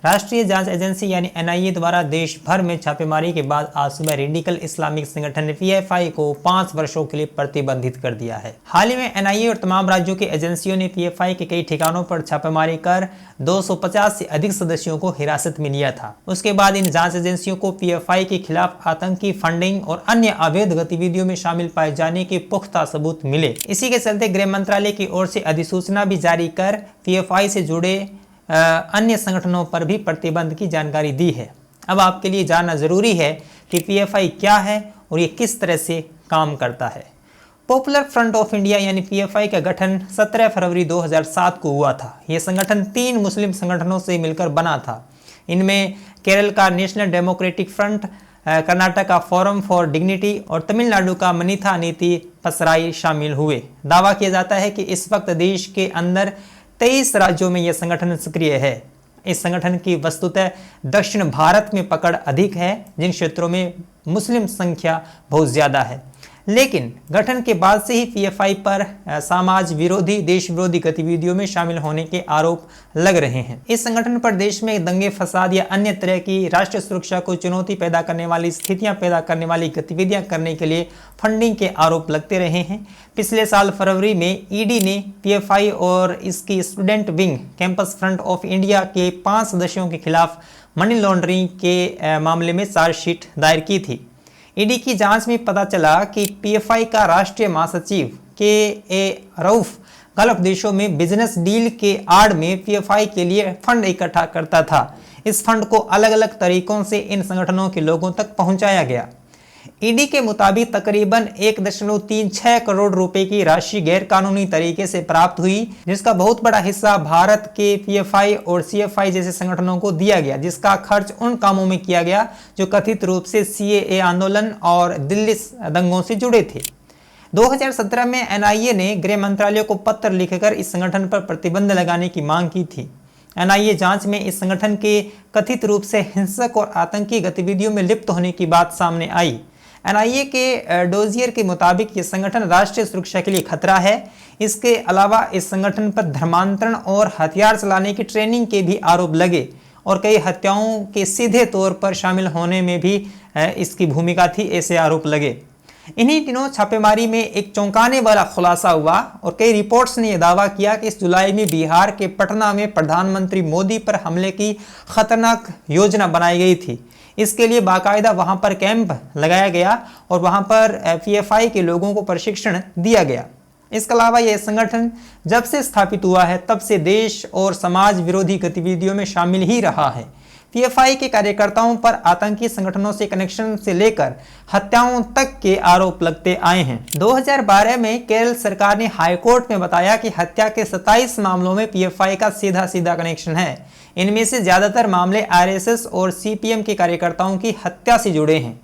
राष्ट्रीय जांच एजेंसी यानी एनआईए द्वारा देश भर में छापेमारी के बाद आज सुबह रेडिकल इस्लामिक संगठन पीएफआई को 5 वर्षों के लिए प्रतिबंधित कर दिया है। हाल ही में एनआईए और तमाम राज्यों की एजेंसियों ने पीएफआई के कई ठिकानों पर छापेमारी कर 250 से अधिक सदस्यों को हिरासत में लिया था। उसके बाद इन जांच एजेंसियों को पीएफआई के खिलाफ आतंकी फंडिंग और अन्य अवैध गतिविधियों में शामिल पाए जाने के पुख्ता सबूत मिले। इसी के चलते गृह मंत्रालय की ओर से अधिसूचना भी जारी कर पीएफआई से जुड़े अन्य संगठनों पर भी प्रतिबंध की जानकारी दी है। अब आपके लिए जानना जरूरी है कि पीएफआई क्या है और ये किस तरह से काम करता है। पॉपुलर फ्रंट ऑफ इंडिया यानी पीएफआई का गठन 17 फरवरी 2007 को हुआ था। यह संगठन 3 मुस्लिम संगठनों से मिलकर बना था। इनमें केरल का नेशनल डेमोक्रेटिक फ्रंट, कर्नाटक का फोरम फॉर डिग्निटी और तमिलनाडु का मनीथा नीति पसराई शामिल हुए। दावा किया जाता है कि इस वक्त देश के अंदर 23 राज्यों में यह संगठन सक्रिय है। इस संगठन की वस्तुतः दक्षिण भारत में पकड़ अधिक है, जिन क्षेत्रों में मुस्लिम संख्या बहुत ज्यादा है। लेकिन गठन के बाद से ही पीएफआई पर समाज विरोधी, देश विरोधी गतिविधियों में शामिल होने के आरोप लग रहे हैं। इस संगठन पर देश में दंगे फसाद या अन्य तरह की राष्ट्रीय सुरक्षा को चुनौती पैदा करने वाली स्थितियां पैदा करने वाली गतिविधियां करने के लिए फंडिंग के आरोप लगते रहे हैं। पिछले साल फरवरी में ईडी ने पीएफआई और इसकी student wing campus front of India के 5 सदस्यों के खिलाफ मनी लॉन्ड्रिंग के मामले में चार्जशीट दायर की थी। ईडी की जांच में पता चला कि पीएफआई का राष्ट्रीय महासचिव के रऊफ गल्फ देशों में बिजनेस डील के आड़ में पीएफआई के लिए फंड इकट्ठा करता था। इस फंड को अलग अलग तरीकों से इन संगठनों के लोगों तक पहुंचाया गया। ईडी के मुताबिक तकरीबन 1.36 करोड़ रुपए की राशि गैर कानूनी तरीके से प्राप्त हुई, जिसका बहुत बड़ा हिस्सा भारत के पीएफआई और सीएफआई जैसे संगठनों को दिया गया, जिसका खर्च उन कामों में किया गया जो कथित रूप से सीएए आंदोलन और दिल्ली दंगों से जुड़े थे। 2017 में एनआईए ने गृह मंत्रालय को पत्र लिखकर इस संगठन पर प्रतिबंध लगाने की मांग की थी। एनआईए जांच में इस संगठन के कथित रूप से हिंसक और आतंकी गतिविधियों में लिप्त होने की बात सामने आई। एनआईए के डोजियर के मुताबिक ये संगठन राष्ट्रीय सुरक्षा के लिए खतरा है। इसके अलावा इस संगठन पर धर्मांतरण और हथियार चलाने की ट्रेनिंग के भी आरोप लगे और कई हत्याओं के सीधे तौर पर शामिल होने में भी इसकी भूमिका थी, ऐसे आरोप लगे। इन्हीं दिनों छापेमारी में एक चौंकाने वाला खुलासा हुआ और कई रिपोर्ट्स ने यह दावा किया कि इस जुलाई में बिहार के पटना में प्रधानमंत्री मोदी पर हमले की खतरनाक योजना बनाई गई थी। इसके लिए बाकायदा वहां पर कैंप लगाया गया और वहां पर पीएफआई के लोगों को प्रशिक्षण दिया गया। इसके अलावा यह संगठन जब से स्थापित हुआ है तब से देश और समाज विरोधी गतिविधियों में शामिल ही रहा है। पीएफआई के कार्यकर्ताओं पर आतंकी संगठनों से कनेक्शन से लेकर हत्याओं तक के आरोप लगते आए हैं। 2012 में केरल सरकार ने हाईकोर्ट में बताया कि हत्या के 27 मामलों में पीएफआई का सीधा कनेक्शन है। इनमें से ज्यादातर मामले आरएसएस और सीपीएम के कार्यकर्ताओं की हत्या से जुड़े हैं।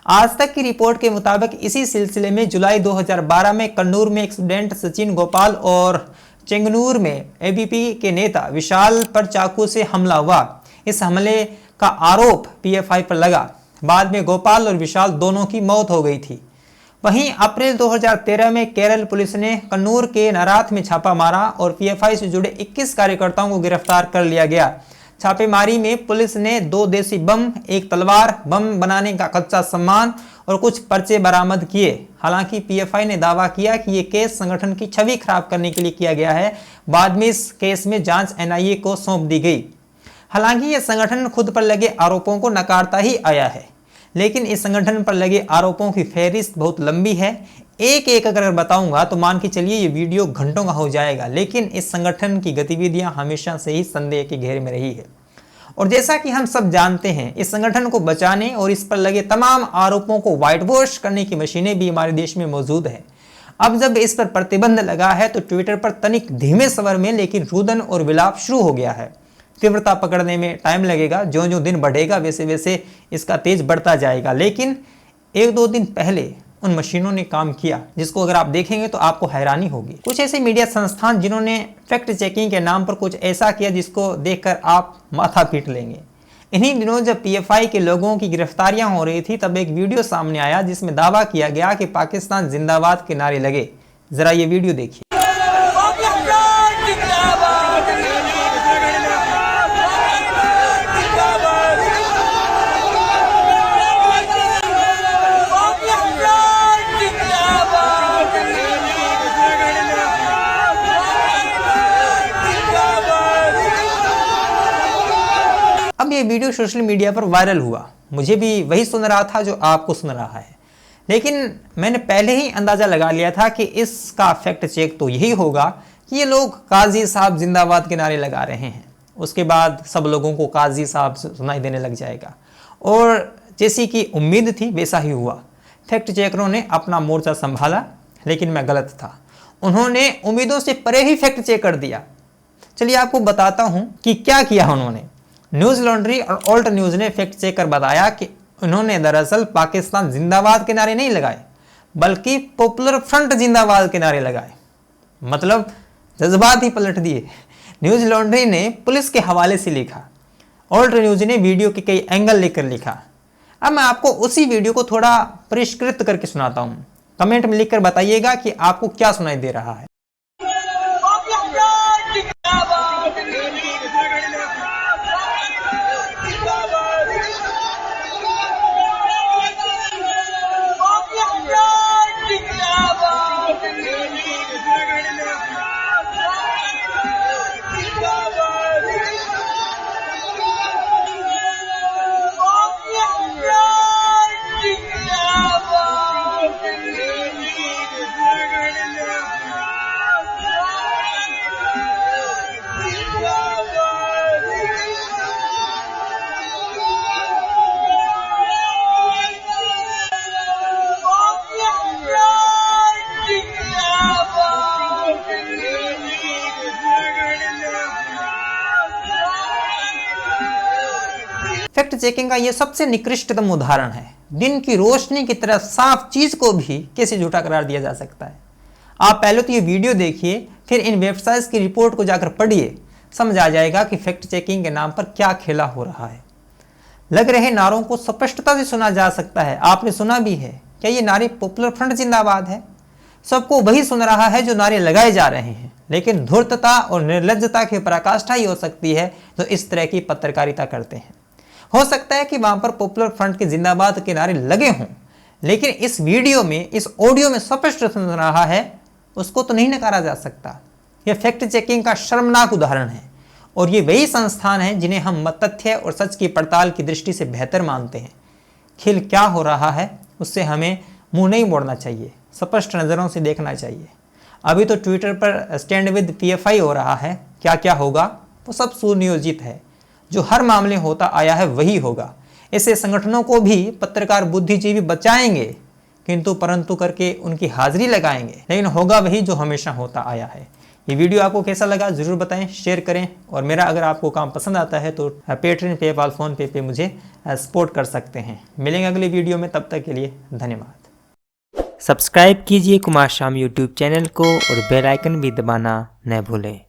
आज तक की रिपोर्ट के मुताबिक इसी सिलसिले में जुलाई 2012 में कन्नूर में एक स्टूडेंट सचिन गोपाल और चेंगनूर में एबीपी के नेता विशाल पर चाकू से हमला हुआ। इस हमले का आरोप पीएफआई पर लगा। बाद में गोपाल और विशाल दोनों की मौत हो गई थी। वहीं अप्रैल 2013 में केरल पुलिस ने कन्नूर के नाराथ में छापा मारा और पीएफआई से जुड़े 21 कार्यकर्ताओं को गिरफ्तार कर लिया गया। छापेमारी में पुलिस ने 2 देसी बम, एक तलवार, बम बनाने का कच्चा सामान और कुछ पर्चे बरामद किए। हालांकि पीएफआई ने दावा किया कि यह केस संगठन की छवि खराब करने के लिए किया गया है। बाद में इस केस में जांच एनआईए को सौंप दी गई। हालांकि यह संगठन खुद पर लगे आरोपों को नकारता ही आया है, लेकिन इस संगठन पर लगे आरोपों की फहरिस्त बहुत लंबी है। एक अगर बताऊंगा तो मान के चलिए ये वीडियो घंटों का हो जाएगा। लेकिन इस संगठन की गतिविधियां हमेशा से ही संदेह के घेरे में रही है और जैसा कि हम सब जानते हैं, इस संगठन को बचाने और इस पर लगे तमाम आरोपों को व्हाइट वॉश करने की मशीनें भी हमारे देश में मौजूद है। अब जब इस पर प्रतिबंध लगा है तो ट्विटर पर तनिक धीमे स्वर में लेकिन रुदन और विलाप शुरू हो गया है। तीव्रता पकड़ने में टाइम लगेगा, जो दिन बढ़ेगा वैसे वैसे इसका तेज बढ़ता जाएगा। लेकिन 1-2 दिन पहले उन मशीनों ने काम किया, जिसको अगर आप देखेंगे तो आपको हैरानी होगी। कुछ ऐसे मीडिया संस्थान जिन्होंने फैक्ट चेकिंग के नाम पर कुछ ऐसा किया जिसको देखकर आप माथा पीट लेंगे। इन्हीं दिनों जब पीएफआई के लोगों की गिरफ्तारियां हो रही थी तब एक वीडियो सामने आया जिसमें दावा किया गया कि पाकिस्तान जिंदाबाद के नारे लगे। जरा ये वीडियो देखिए। अब ये वीडियो सोशल मीडिया पर वायरल हुआ। मुझे भी वही सुन रहा था जो आपको सुन रहा है, लेकिन मैंने पहले ही अंदाज़ा लगा लिया था कि इसका फैक्ट चेक तो यही होगा कि ये लोग काजी साहब जिंदाबाद के नारे लगा रहे हैं। उसके बाद सब लोगों को काजी साहब सुनाई देने लग जाएगा, और जैसी कि उम्मीद थी वैसा ही हुआ। फैक्ट चेकरों ने अपना मोर्चा संभाला, लेकिन मैं गलत था। उन्होंने उम्मीदों से परे ही फैक्ट चेक कर दिया। चलिए आपको बताता हूं कि क्या किया उन्होंने। न्यूज़ लॉन्ड्री और ऑल्ट न्यूज़ ने फैक्ट चेक कर बताया कि उन्होंने दरअसल पाकिस्तान जिंदाबाद के नारे नहीं लगाए, बल्कि पॉपुलर फ्रंट जिंदाबाद के नारे लगाए। मतलब जज्बात ही पलट दिए। न्यूज़ लॉन्ड्री ने पुलिस के हवाले से लिखा, ऑल्ट न्यूज़ ने वीडियो के कई एंगल लेकर लिखा। अब मैं आपको उसी वीडियो को थोड़ा परिष्कृत करके सुनाता हूँ। कमेंट में लिखकर बताइएगा कि आपको क्या सुनाई दे रहा है। फैक्ट चेकिंग का यह सबसे निकृष्टतम उदाहरण है। दिन की रोशनी की तरह साफ चीज को भी कैसे झूठा करार दिया जा सकता है। आप पहले तो ये वीडियो देखिए, फिर इन वेबसाइट्स की रिपोर्ट को जाकर पढ़िए, समझ आ जाएगा कि फैक्ट चेकिंग के नाम पर क्या खेला हो रहा है। लग रहे नारों को स्पष्टता से सुना जा सकता है। आपने सुना भी है। क्या ये नारे पॉपुलर फ्रंट जिंदाबाद है? सबको वही सुन रहा है जो नारे लगाए जा रहे हैं, लेकिन धूर्तता और निर्लज्जता की पराकाष्ठा ही हो सकती है जो इस तरह की पत्रकारिता करते हैं। हो सकता है कि वहां पर पॉपुलर फ्रंट के जिंदाबाद के नारे लगे हों, लेकिन इस वीडियो में, इस ऑडियो में स्पष्ट सुन रहा है, उसको तो नहीं नकारा जा सकता। यह फैक्ट चेकिंग का शर्मनाक उदाहरण है, और ये वही संस्थान है जिन्हें हम तथ्य और सच की पड़ताल की दृष्टि से बेहतर मानते हैं। खेल क्या हो रहा है उससे हमें मुंह नहीं मोड़ना चाहिए, स्पष्ट नज़रों से देखना चाहिए। अभी तो ट्विटर पर स्टैंड विद PFI हो रहा है। क्या क्या होगा वो सब सुनियोजित है। जो हर मामले होता आया है वही होगा। ऐसे संगठनों को भी पत्रकार बुद्धिजीवी बचाएंगे, किंतु परंतु करके उनकी हाजिरी लगाएंगे, लेकिन होगा वही जो हमेशा होता आया है। ये वीडियो आपको कैसा लगा ज़रूर बताएं, शेयर करें, और मेरा अगर आपको काम पसंद आता है तो पेट्रियन, पेपाल, फोन पे मुझे सपोर्ट कर सकते हैं। मिलेंगे अगले वीडियो में, तब तक के लिए धन्यवाद। सब्सक्राइब कीजिए कुमार शाम यूट्यूब चैनल को और बेल आइकन भी दबाना न भूलें।